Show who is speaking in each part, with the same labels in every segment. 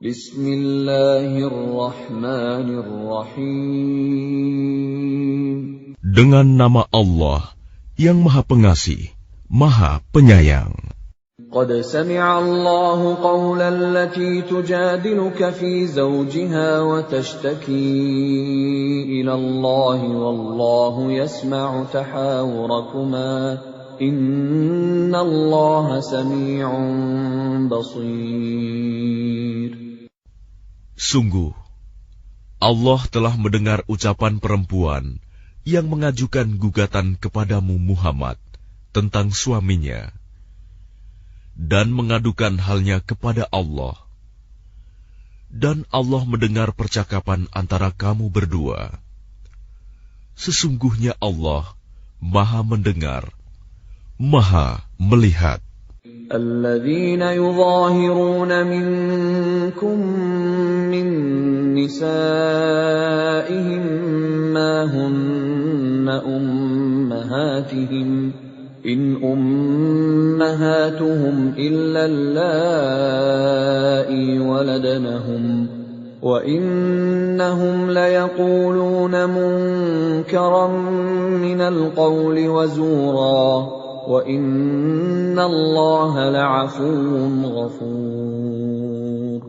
Speaker 1: Bismillahirrahmanirrahim.
Speaker 2: Dengan nama Allah yang Maha Pengasih, Maha Penyayang.
Speaker 1: Qad sami'a Allahu qawla allati tujadiluka fi zawjiha wa tashtaki ila Allah wallahu yasma'u tahawurakuma inna Allah sami'un basir.
Speaker 2: Sungguh, Allah telah mendengar ucapan perempuan yang mengajukan gugatan kepadamu Muhammad tentang suaminya dan mengadukan halnya kepada Allah. Dan Allah mendengar percakapan antara kamu berdua. Sesungguhnya Allah Maha mendengar, Maha melihat.
Speaker 1: الذين يظاهرون منكم من نسائهم ما هن أمهاتهم إن أمهاتهم إلا اللائي ولدنهم وإنهم ليقولون منكرا من القول وزورا وَإِنَّ اللَّهَ لَعَفُوٌّ غَفُورٌ.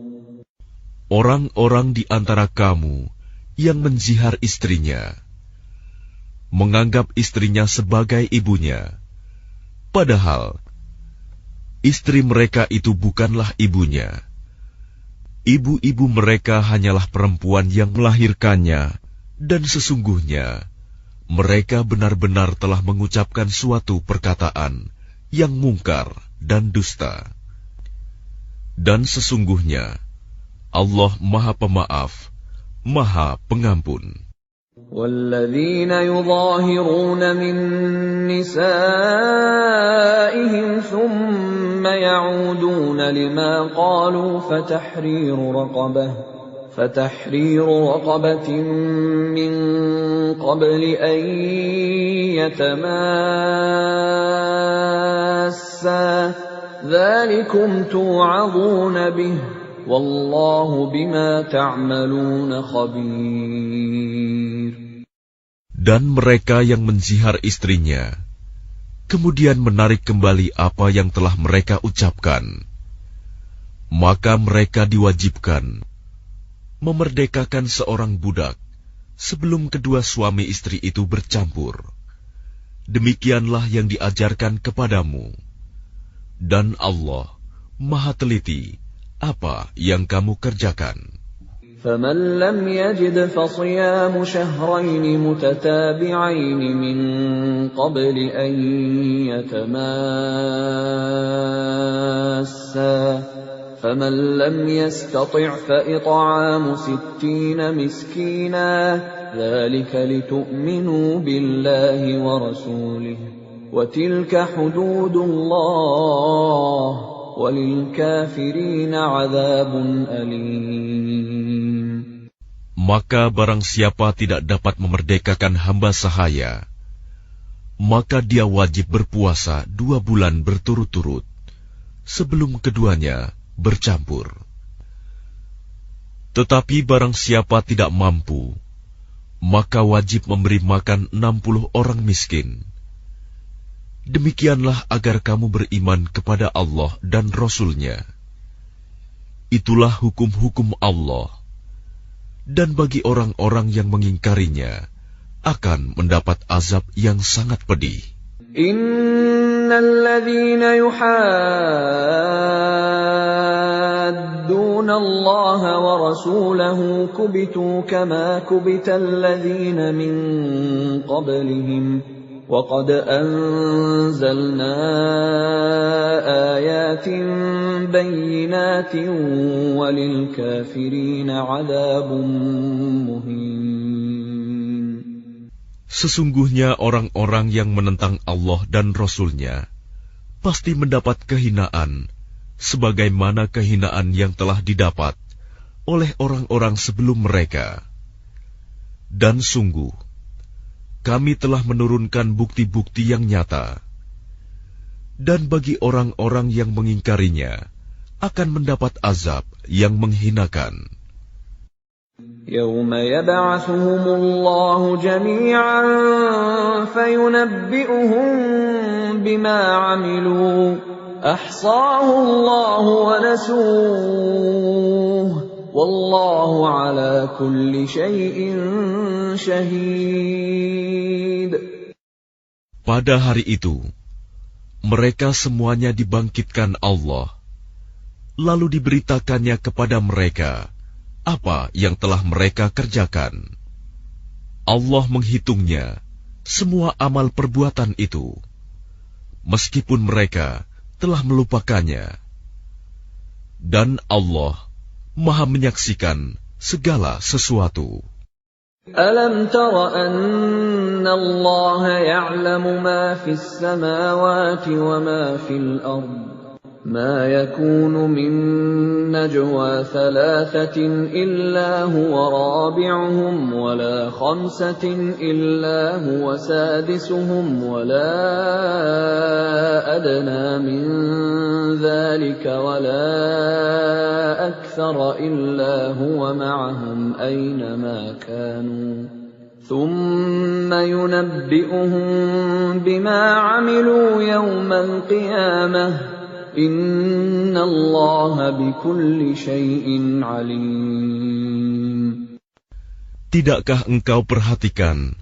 Speaker 2: Orang-orang di antara kamu yang menzihar istrinya, menganggap istrinya sebagai ibunya, padahal istri mereka itu bukanlah ibunya. Ibu-ibu mereka hanyalah perempuan yang melahirkannya, dan sesungguhnya mereka benar-benar telah mengucapkan suatu perkataan yang mungkar dan dusta. Dan sesungguhnya Allah Maha Pemaaf, Maha Pengampun.
Speaker 1: وَالَّذِينَ يُظَاهِرُونَ مِن نِّسَائِهِمْ ثُمَّ يَعُودُونَ لِمَا قَالُوا فَتَحْرِيرُ رَقَبَةٍ مِّن قَبْلِ أَن يَتَمَاسَّا ذَلِكُمْ تُوعَظُونَ بِهِ وَاللَّهُ بِمَا تَعْمَلُونَ خَبِيرٌ.
Speaker 2: Dan mereka yang menzihar istrinya, kemudian menarik kembali apa yang telah mereka ucapkan, maka mereka diwajibkan memerdekakan seorang budak sebelum kedua suami istri itu bercampur. Demikianlah yang diajarkan kepadamu. Dan Allah Maha teliti apa yang kamu kerjakan.
Speaker 1: فَمَنْ لَمْ يَجِدْ فَصِيَامُ شَهْرَيْنِ مُتَتَابِعَيْنِ مِنْ قَبْلِ أَنْ يَتَمَاسَّا فَمَنْ لَمْ يَسْتَطِعْ فَإِطْعَامُ 60 مِسْكِينًا ذَلِكَ لِتُؤْمِنُوا بِاللَّهِ وَرَسُولِهِ وَتِلْكَ حُدُودُ اللَّهِ وَلِلْكَافِرِينَ عَذَابٌ أَلِيمٌ.
Speaker 2: Maka barang siapa tidak dapat memerdekakan hamba sahaya, maka dia wajib berpuasa 2 bulan berturut-turut sebelum keduanya bercampur. Tetapi barang siapa tidak mampu, maka wajib memberi makan 60 orang miskin. Demikianlah agar kamu beriman kepada Allah dan Rasul-Nya. Itulah hukum-hukum Allah. Dan bagi orang-orang yang mengingkarinya, akan mendapat azab yang sangat pedih.
Speaker 1: Innalladzina yuhadduna Allah wa rasulahu kubitu kama kubital ladzina min qablihim wa qad anzalna ayatin bayyinatin walil kafirina 'adzabun muhin.
Speaker 2: Sesungguhnya orang-orang yang menentang Allah dan Rasul-Nya pasti mendapat kehinaan sebagaimana kehinaan yang telah didapat oleh orang-orang sebelum mereka. Dan sungguh, kami telah menurunkan bukti-bukti yang nyata. Dan bagi orang-orang yang mengingkarinya, akan mendapat azab yang menghinakan.
Speaker 1: يوم يبعثهم الله جميعا فينبئهم بما عملوا أحصاه الله ونسوه والله على كل شيء شهيد.
Speaker 2: Pada hari itu, mereka semuanya dibangkitkan Allah, lalu diberitakannya kepada mereka apa yang telah mereka kerjakan. Allah menghitungnya, semua amal perbuatan itu, meskipun mereka telah melupakannya. Dan Allah Maha menyaksikan segala sesuatu.
Speaker 1: أَلَمْ تَرَ أَنَّ اللَّهَ يَعْلَمُ مَا فِي السَّمَاوَاتِ وَمَا فِي الْأَرْضِ مَا يَكُونُ مِن نَّجْوَىٰ ثَلَاثَةٍ إِلَّا هُوَ رَابِعُهُمْ وَلَا خَمْسَةٍ إِلَّا هُوَ سَادِسُهُمْ وَلَا أَدْنَىٰ مِن ذَٰلِكَ وَلَا أَكْثَرَ إِلَّا هُوَ مَعَهُمْ أَيْنَمَا كَانُوا ثُمَّ يُنَبِّئُهُم بِمَا عَمِلُوا يَوْمَ الْقِيَامَةِ Inna Allah bikulli syai'in alim.
Speaker 2: Tidakkah engkau perhatikan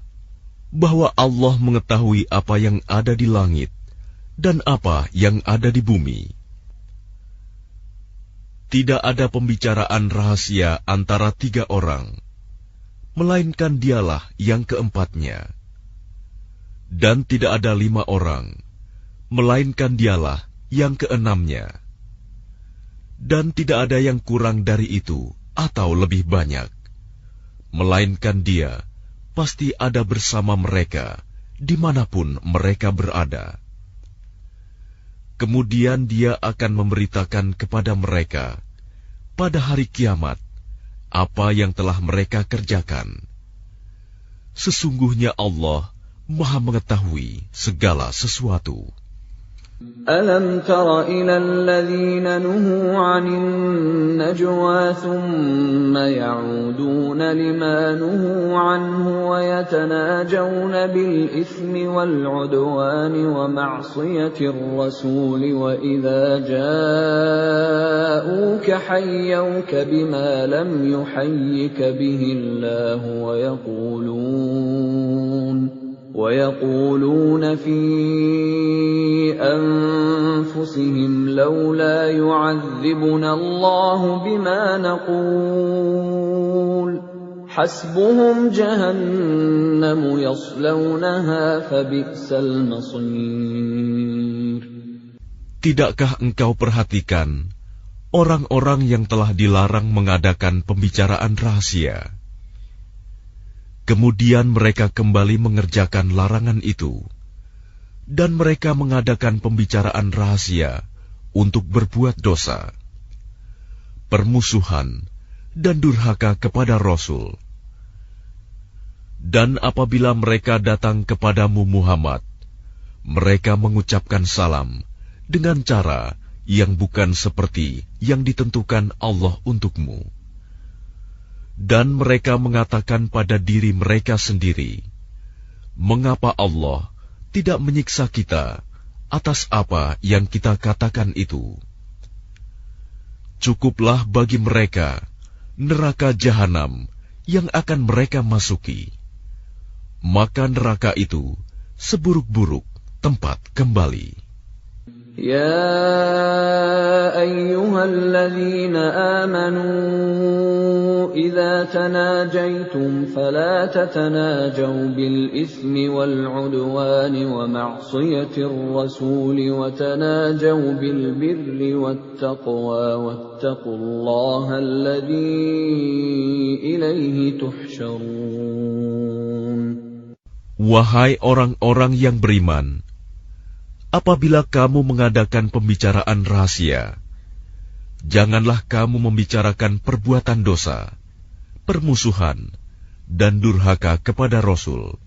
Speaker 2: bahwa Allah mengetahui apa yang ada di langit dan apa yang ada di bumi? Tidak ada pembicaraan rahasia antara 3 orang, melainkan dialah yang keempatnya. Dan tidak ada 5 orang, melainkan dialah yang keenamnya. Dan tidak ada yang kurang dari itu atau lebih banyak, melainkan Dia pasti ada bersama mereka dimanapun mereka berada. Kemudian Dia akan memberitakan kepada mereka pada hari kiamat apa yang telah mereka kerjakan. Sesungguhnya Allah Maha mengetahui segala sesuatu.
Speaker 1: أَلَمْ تَرَ إِلَى الَّذِينَ نُهُوا عَنِ النَّجْوَىٰ ثُمَّ يَعُودُونَ لِمَا نُهُوا عَنْهُ وَيَتَنَاجَوْنَ بِالْإِثْمِ وَالْعُدْوَانِ وَمَعْصِيَةِ الرَّسُولِ وَإِذَا جَاءُوكَ حَيَّوْكَ بِمَا لَمْ يُحَيِّكَ بِهِ اللَّهُ وَيَقُولُونَ فِي أَنفُسِهِمْ لَوْلَا يُعَذِّبُنَا اللَّهُ بِمَا نَقُولُ حَسْبُهُمْ جَهَنَّمُ يَصْلَوْنَهَا فَبِئْسَ الْمَصِيرُ.
Speaker 2: Tidakkah engkau perhatikan orang-orang yang telah dilarang mengadakan pembicaraan rahasia? Kemudian mereka kembali mengerjakan larangan itu, dan mereka mengadakan pembicaraan rahasia untuk berbuat dosa, permusuhan, dan durhaka kepada Rasul. Dan apabila mereka datang kepadamu Muhammad, mereka mengucapkan salam dengan cara yang bukan seperti yang ditentukan Allah untukmu. Dan mereka mengatakan pada diri mereka sendiri, mengapa Allah tidak menyiksa kita atas apa yang kita katakan itu? Cukuplah bagi mereka neraka jahanam yang akan mereka masuki. Maka neraka itu seburuk-buruk tempat kembali.
Speaker 1: يا أيها الذين آمنوا إذا تناجيتم فلا تتناجوا بالإثم والعدوان ومعصية الرسول وتناجوا بالبر والتقوى واتقوا الله الذي إليه تحشرون.
Speaker 2: Wahai orang-orang yang beriman, apabila kamu mengadakan pembicaraan rahasia, janganlah kamu membicarakan perbuatan dosa, permusuhan, dan durhaka kepada Rasul.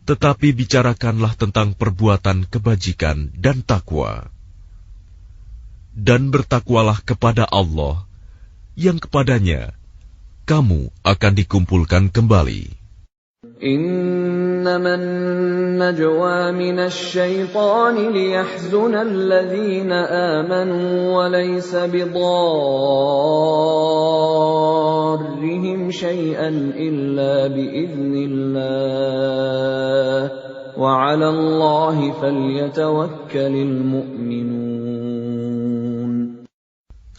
Speaker 2: Tetapi bicarakanlah tentang perbuatan kebajikan dan takwa. dan bertakwalah kepada Allah, yang kepadanya kamu akan dikumpulkan kembali.
Speaker 1: إنما النجوى من الشيطان ليحزن الذين آمنوا وليس بضارهم شيئا إلا بإذن الله وعلى الله فليتوكل المؤمنون.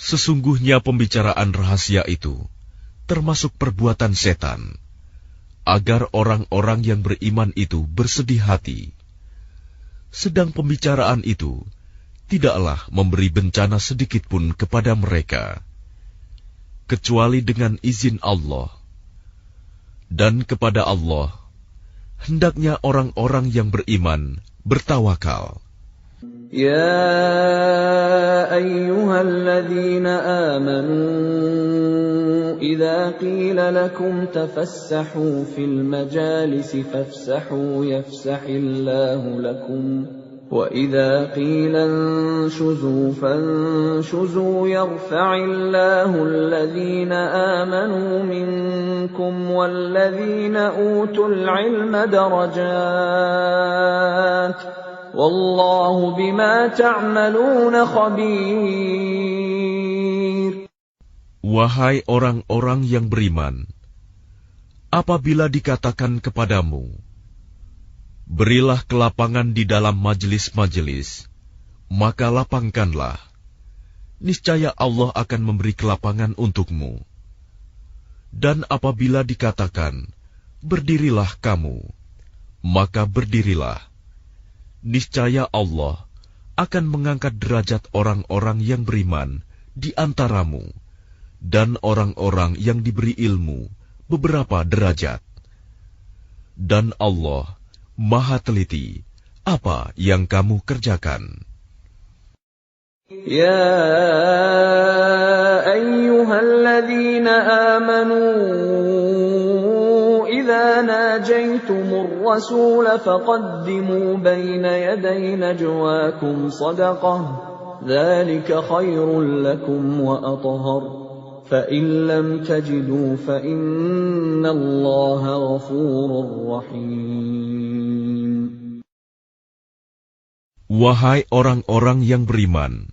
Speaker 2: Sesungguhnya pembicaraan rahasia itu termasuk perbuatan setan, agar orang-orang yang beriman itu bersedih hati. Sedang pembicaraan itu tidaklah memberi bencana sedikit pun kepada mereka, kecuali dengan izin Allah. Dan kepada Allah hendaknya orang-orang yang beriman bertawakal.
Speaker 1: يا أيها الذين آمنوا إذا قيل لكم تفسحوا في المجالس فافسحوا يفسح الله لكم وإذا قيل انشزوا فانشزوا يرفع الله الذين آمنوا منكم والذين أوتوا العلم درجات Wallahu bima ta'maluna khabir.
Speaker 2: Wahai orang-orang yang beriman, apabila dikatakan kepadamu, berilah kelapangan di dalam majelis-majelis, maka lapangkanlah. Niscaya Allah akan memberi kelapangan untukmu. Dan apabila dikatakan, berdirilah kamu, maka berdirilah. Niscaya Allah akan mengangkat derajat orang-orang yang beriman di antaramu dan orang-orang yang diberi ilmu beberapa derajat. Dan Allah Maha teliti apa yang kamu kerjakan.
Speaker 1: Ya ayyuhalladzina amanu إذا ناجيتم الرسول فقدموا بين يدي نجواكم صدقة ذلك خير لكم وأطهر فإن لم تجدوا فإن الله غفور رحيم.
Speaker 2: Wahai orang-orang yang beriman,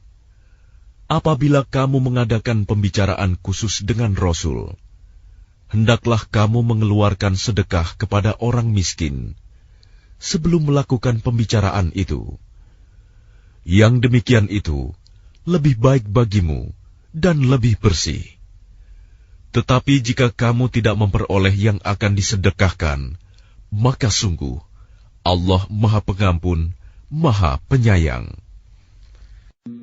Speaker 2: apabila kamu mengadakan pembicaraan khusus dengan Rasul, hendaklah kamu mengeluarkan sedekah kepada orang miskin sebelum melakukan pembicaraan itu. Yang demikian itu lebih baik bagimu dan lebih bersih. Tetapi jika kamu tidak memperoleh yang akan disedekahkan, maka sungguh Allah Maha Pengampun, Maha Penyayang.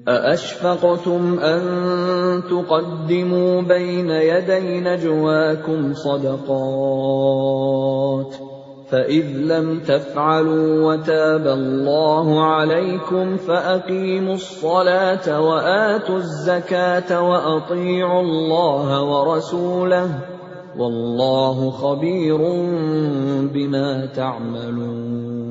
Speaker 1: أَأَشْفَقْتُمْ أَن تُقَدِّمُوا بَيْنَ يَدَيْ نَجْوَاكُمْ صَدَقَاتٍ فَإِذْ لَمْ تَفْعَلُوا وَتَابَ اللَّهُ عَلَيْكُمْ فَأَقِيمُوا الصَّلَاةَ وَآتُوا الزَّكَاةَ وَأَطِيعُوا اللَّهَ وَرَسُولَهُ وَاللَّهُ خَبِيرٌ بِمَا تَعْمَلُونَ.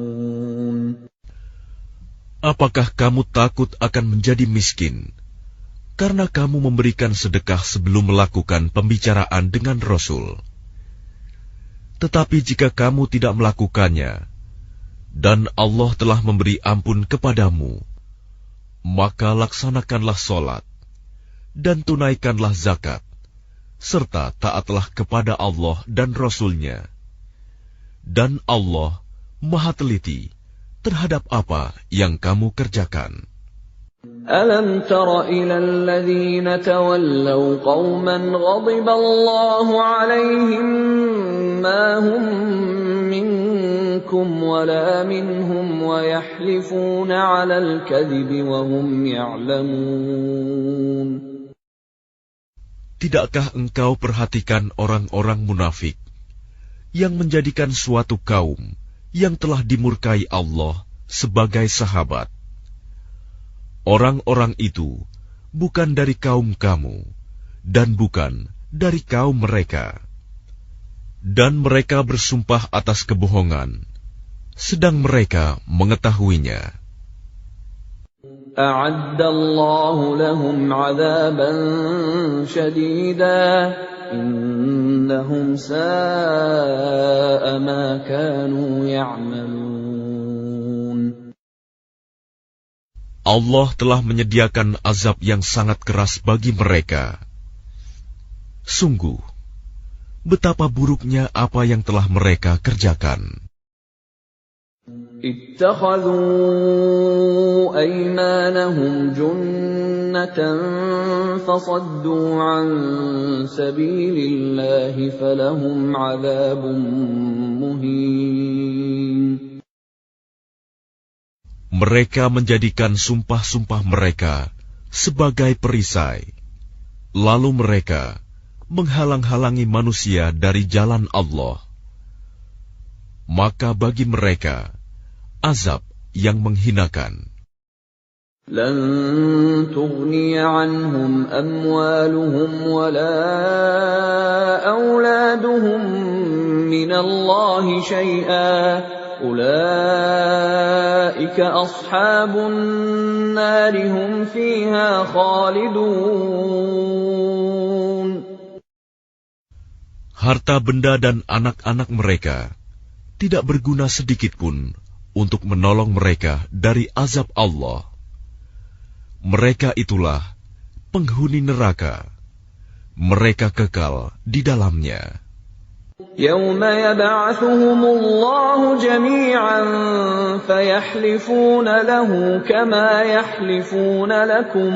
Speaker 2: Apakah kamu takut akan menjadi miskin karena kamu memberikan sedekah sebelum melakukan pembicaraan dengan Rasul? Tetapi jika kamu tidak melakukannya, dan Allah telah memberi ampun kepadamu, maka laksanakanlah sholat, dan tunaikanlah zakat, serta taatlah kepada Allah dan Rasul-Nya. Dan Allah Maha teliti terhadap apa yang kamu kerjakan.
Speaker 1: Alam tara ila alladhina tawallaw qauman ghadiba Allahu alaihim ma hum minkum wala minhum wa yahlifuna 'ala al-kadhibi wa hum ya'lamun.
Speaker 2: Tidakkah engkau perhatikan orang-orang munafik yang menjadikan suatu kaum yang telah dimurkai Allah sebagai sahabat? Orang-orang itu bukan dari kaum kamu dan bukan dari kaum mereka. Dan mereka bersumpah atas kebohongan, sedang mereka mengetahuinya.
Speaker 1: أعد الله لهم عذابا شديدا إنهم ساء ما كانوا يعملون.
Speaker 2: Allah telah menyediakan azab yang sangat keras bagi mereka. Sungguh, betapa buruknya apa yang telah mereka kerjakan.
Speaker 1: اتخذوا أيمانهم جنة فصدوا عن سبيل الله فلهم عذاب مهين.
Speaker 2: Mereka menjadikan sumpah-sumpah mereka sebagai perisai, lalu mereka menghalang-halangi manusia dari jalan Allah. Maka bagi mereka azab yang menghinakan.
Speaker 1: لن تغني عنهم أموالهم ولا أولادهم من الله شيئا أولئك أصحاب النار هم فيها خالدون.
Speaker 2: Harta benda dan anak-anak mereka tidak berguna sedikitpun untuk menolong mereka dari azab Allah. Mereka itulah penghuni neraka. Mereka kekal di dalamnya.
Speaker 1: يَوْمَ يَبْعَثُهُمُ اللَّهُ جَمِيعًا فَيَحْلِفُونَ لَهُ كَمَا يَحْلِفُونَ لَكُمْ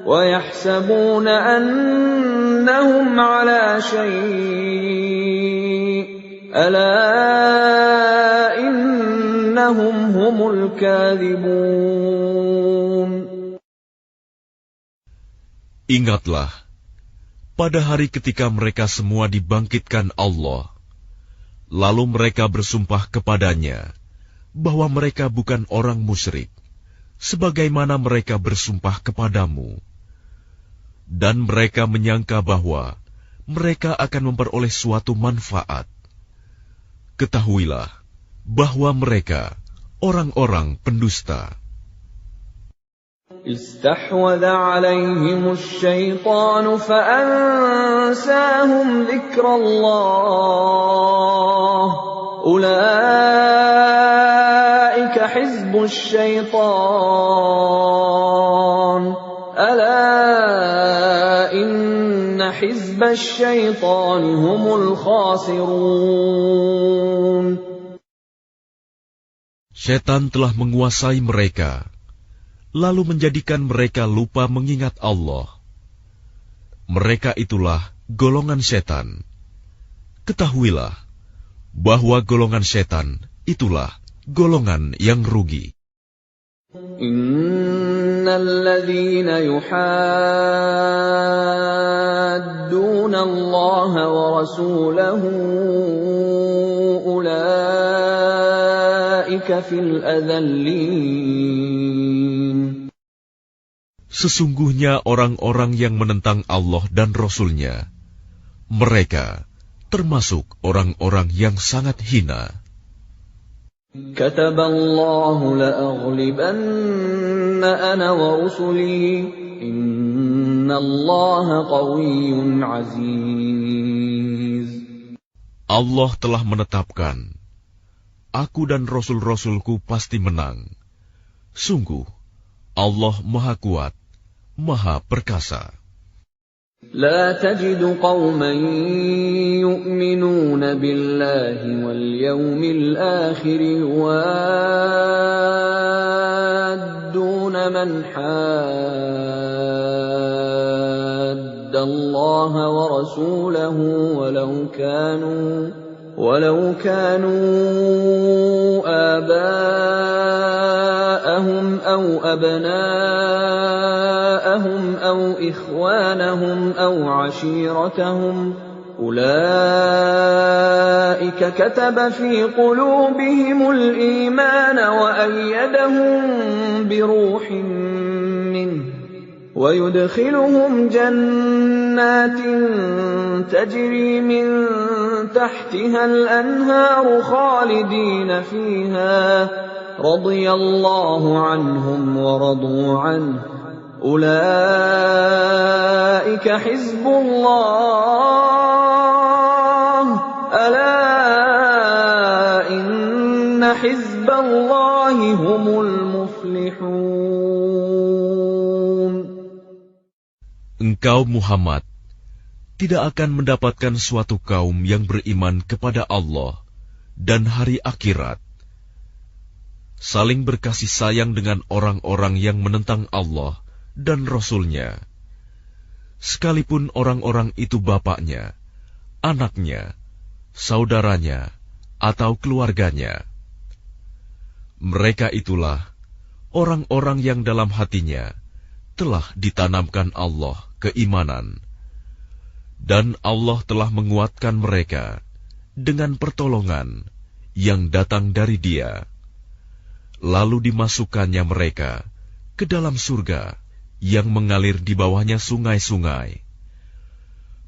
Speaker 1: وَيَحْسَبُونَ أَنَّهُمْ عَلَى شَيْءٍ ألا إنهم هم الكاذبون.
Speaker 2: Ingatlah, pada hari ketika mereka semua dibangkitkan Allah, lalu mereka bersumpah kepadanya bahwa mereka bukan orang musyrik, sebagaimana mereka bersumpah kepadamu. Dan mereka menyangka bahwa mereka akan memperoleh suatu manfaat. Ketahuilah bahwa mereka orang-orang pendusta.
Speaker 1: استحوذ عليهم الشيطان فأنساهم ذكر الله أولئك حزب الشيطان ألا إن حزب الشيطان هم الخاسرون.
Speaker 2: Setan telah menguasai mereka, lalu menjadikan mereka lupa mengingat Allah. Mereka itulah golongan setan. Ketahuilah bahwa golongan setan itulah golongan yang rugi.
Speaker 1: Innalladzina yuhadduna Allah wa rasulahu ulaika fil adzallin.
Speaker 2: Sesungguhnya orang-orang yang menentang Allah dan Rasul-Nya, mereka termasuk orang-orang yang sangat hina.
Speaker 1: Kataballahu la'aghlibanna ana wa rusuli innallaha qawiyyun aziz.
Speaker 2: Allah telah menetapkan, aku dan Rasul-Rasulku pasti menang. Sungguh, Allah Maha Kuat, Maha Perkasa.
Speaker 1: لا تجد قوما يؤمنون بالله واليوم الآخر يوادون من حاد الله ورسوله ولو كانوا آباءهم أو أبناءهم أو إخوانهم أو عشيرتهم أولئك كتب في قلوبهم الإيمان وأيدهم بروح منه ويدخلهم جنات تجري من تحتها الأنهار خالدين فيها radhiyallahu anhum wa radu anhu. Ulaika hizbullah. Ala inna hizballahi humul muflihun.
Speaker 2: Engkau Muhammad tidak akan mendapatkan suatu kaum yang beriman kepada Allah dan hari akhirat, saling berkasih sayang dengan orang-orang yang menentang Allah dan Rasul-Nya, sekalipun orang-orang itu bapaknya, anaknya, saudaranya, atau keluarganya. Mereka itulah orang-orang yang dalam hatinya telah ditanamkan Allah keimanan, dan Allah telah menguatkan mereka dengan pertolongan yang datang dari Dia. Lalu dimasukkannya mereka ke dalam surga yang mengalir di bawahnya sungai-sungai.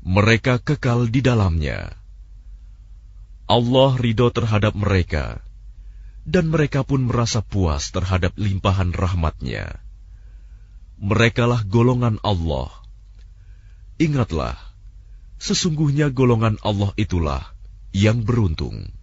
Speaker 2: Mereka kekal di dalamnya. Allah ridho terhadap mereka, dan mereka pun merasa puas terhadap limpahan rahmat-Nya. Merekalah golongan Allah. Ingatlah, sesungguhnya golongan Allah itulah yang beruntung.